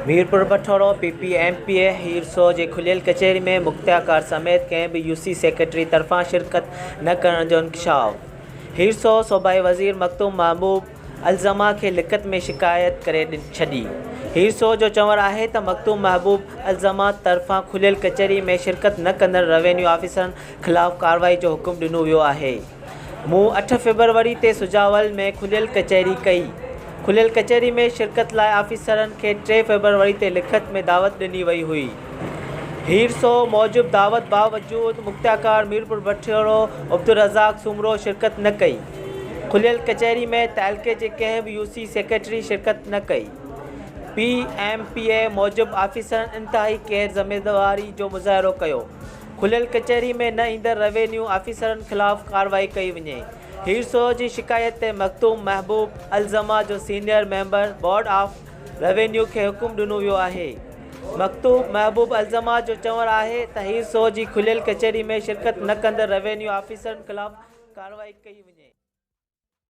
Mirpur बठोरो PPMPA हीरसो जे खुलियल कचहरी में मुख्तियार समेत कंहिं बि UC सेक्रेटरी तरफ़ां शिरकत न करण जो इंकशाफ। हीरसो सूबाई वज़ीर मखदूम महबूब अलज़मा खे लिखत में शिकायत करे छॾी। हीरसो जो चवणु आहे त मखदूम महबूब अलज़मा तरफ़ां खुलियल कचहरी में शिरकत न कंदड़ रेवेन्यू ऑफिसरनि ख़िलाफ़ कार्रवाई जो हुकुम ॾिनो वियो आहे। मूं 8 फरवरी ते सुजावल में खुलियल कचहरी कई। खुलियल कचहरी में शिरकत लाइ ऑफिसरनि खे 3 फरवरी ते लिखत में दावत ॾिनी वई हुई। हीरसो मूजिब दावत बावजूद मुख्तियार मीरपुर बठोरो अब्दुर्रज़ाक सुमरो शिरकत न कई। खुलियल कचहरी में तहलके जे कंहिं बि UC सेक्रेटरी शिरकत न कई। PMPA मूजिब ऑफिसरनि इंतहाई गैर ज़िम्मेदारी जो मुज़ाहिरो कयो। खुलियल कचहरी में न ईंदड़ रेवेन्यू ऑफिसरनि ख़िलाफ़ कार्रवाई कई वञे। हीरसो जी शिकायत ते मखदूम महबूब अलज़मा जो senior member board of revenue खे हुकुम ॾिनो वियो आहे। मखदूम महबूब अलज़मा जो चवणु आहे त हीरसो जी खुलियल कचहरी में शिरकत न कंदड़ रेवेन्यू ऑफिसरनि ख़िलाफ़ कार्रवाई कई वञे।